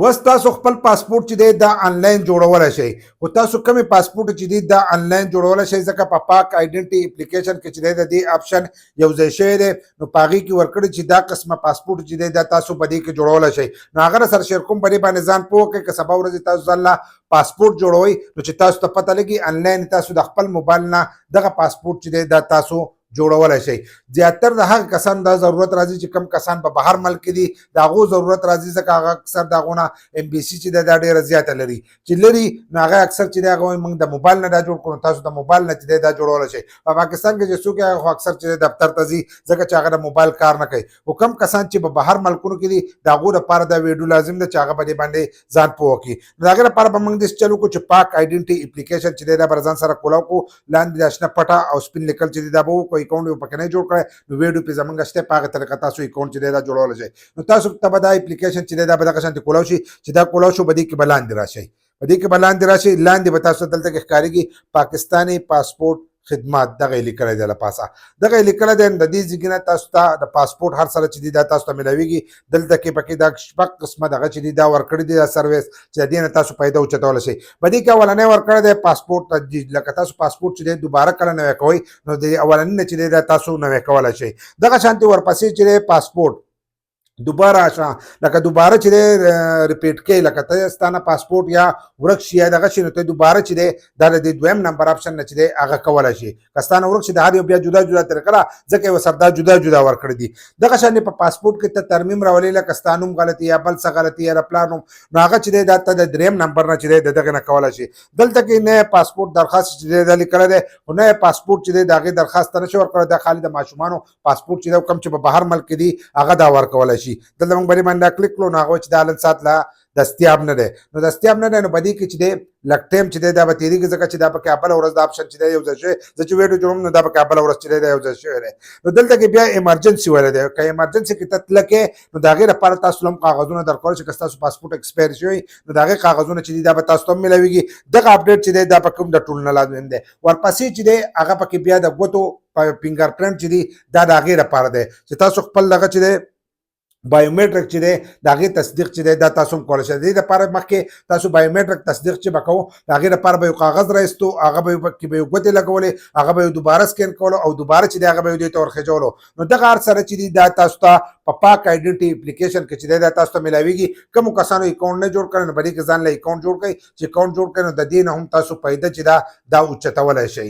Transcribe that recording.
وس تاسو خپل پاسپورت چې دی دا آنلاین جوړولی شئ خو تاسو کومې پاسپورت چې دی دا آنلاین جوړولی شئ ځکه په پاک آیډنټي اپلیکیشن کې چې دی د دې آپشن یو ځای شوی دی نو په هغې کې ورکړي چې دا قسمه پاسپورت چې دی دا تاسو په دې کې جوړولی شئ نو هغه سره شیر کوم په دې باندې ځان پوه کړئ که سبا ورځې تاسو ځان پاسپورت جوړوئ نو چې تاسو ته پته لګي آنلاین تاسو د خپل موبایل نه دغه پاسپورت چې دی دا تاسو جوړولی شئ زیاتر د هغه کسان دا ضرورت راځي چې کم کسان په بهر ملک کې دي د هغو ضرورت راځي ځکه هغه اکثر د هغو نه ام بي سي چې دی دا ډېره زیاته لري چې لري نو هغه اکثر چې دی هغه وایي موږ د موبایل نه دا جوړ کړو تاسو د موبایل نه چې دی دا جوړولی شئ په پاکستان کې چې څوک هغه خو اکثر چې دفتر ته ځي ځکه چې هغه د موبایل کار نه کوي خو کم کسان چې په بهر ملکونو کې دي د هغو لپاره دا ویډیو لازم ده چې هغه په دې باندې ځان پوه کړي نو د هغې لپاره به موږ داسې چلو کړو چې پاک آیډنټي اپلیکیشن چې دی دا به ځان سره کولاو کړو لاندې د اشنا پټه او سپین لیکل چې دی دا به وکړو اکاونټ یې پکې نه جوړ کړی نو ویډیو پې زمونږ شته په هغه طریقه تاسو اکاونټ چې دی دا جوړولی شئ نو تاسو ته به دا اپلیکیشن چې دی دا به دغه شانتې کولاو شي چې دا کولاو شو به دې کې به لاندې راشئ په دې کې به لاندې راشئ لاندې به تاسو دلته کې ښکارېږي پاکستانی پاسپورت خدمات دغه یې لیکلی دی له پاسه دغه یې لیکلی دی د دې ځای نه تاسو ته د پاسپورت هر سره چې دی دا تاسو ته میلاویږي دلته کې پکې دا شپږ قسمه دغه چې دی دا ورکړي دي دا سروس چې د دې نه تاسو فایده اوچتولی شئ په دې کې اولنی ورکړی دی پاسپورت تجدید لکه تاسو پاسپورت چې دی دوباره کله نوی کوئ نو د اولني نه چې دی دا تاسو نوی کولی شئ دغه شانتې ورپسې چې دی پاسپورت دوباره لکه دوباره چې دی ریپیټ کوي لکه ته ستانه پاسپورت یا ورک شي یا دغه شي نو ته دوباره چې دی دا د دویم نمبر آپشن نه چې دی هغه کولی شي که ستانه ورک شي د هر یو بیا جدا جدا طریقه ده ځکه یې ورسره دا جدا جدا ورکړي دي دغه شانې په پاسپورت کې ته ترمیم راولې لکه ستا نوم غلطي یا بل څه غلطي یا د پلار نوم نو هغه چې دی دا ته د دریم نمبر نه چې دی د دغې نه کولی شي دلته کې نه پاسپورت درخواست چې دی دا لیکلی دی خو نه پاسپورت چې دی د هغې درخواست ته نشي ورکولی دا خالي د ماشومانو پاسپورت چې دی کوم چې په بهر ملک کې دي هغه دا ورکولی شي دلته موږ باندې باندې کلیک کړو نو هغه چې دا نن سات لا دستیاب نه دی نو دستیاب نه دی نو په دې کې چې دی لږ ټایم چې دی دا به تېرېږي ځکه چې دا پکې بله ورځ د آپشن چې دی یو ځای شوی زه چې ویډیو جوړوم نو دا پکې بله ورځ چې دی دا یو ځای شوی دی نو دلته کې بیا ایمرجنسي ویلی دی که ایمرجنسي کې ته تله کې نو د هغې لپاره تاسو هم کاغذونه درکولی شي که ستاسو پاسپورټ ایکسپایر شوی نو د هغې کاغذونه چې دي دا به تاسو ته هم میلاویږي دغه اپډیټ چې دی دا پکې هم د ټولو نه لازم دی ورپسې چې دی هغه پکې بیا د ګوتو فنګر پرنټ چې دی دا د هغې لپاره دی چې تاسو خپل دغه چې دی بایومیټرک چې دی د هغې تصدیق چې دی دا تاسو هم کولی شئ د دې لپاره مخکې تاسو بایومیټرک تصدیق چې به کوو د هغې لپاره به یو کاغذ رایستو هغه به کې به یو ګوتې لګولې هغه به یو دوباره سکین کولو او دوباره چې دی هغه به یو دې ته ورخېجولو نو دغه هر سره چې دی دا تاسو ته په پاک آیډنټي اپلیکیشن کې چې دی دا تاسو ته میلاویږي کومو کسانو اکاونټ نه جوړ کړی نو په دې کې ځان له اکاونټ جوړ کړئ چې اکاونټ جوړ کړئ نو د دې نه هم تاسو فایده چې دا اوچتولی شئ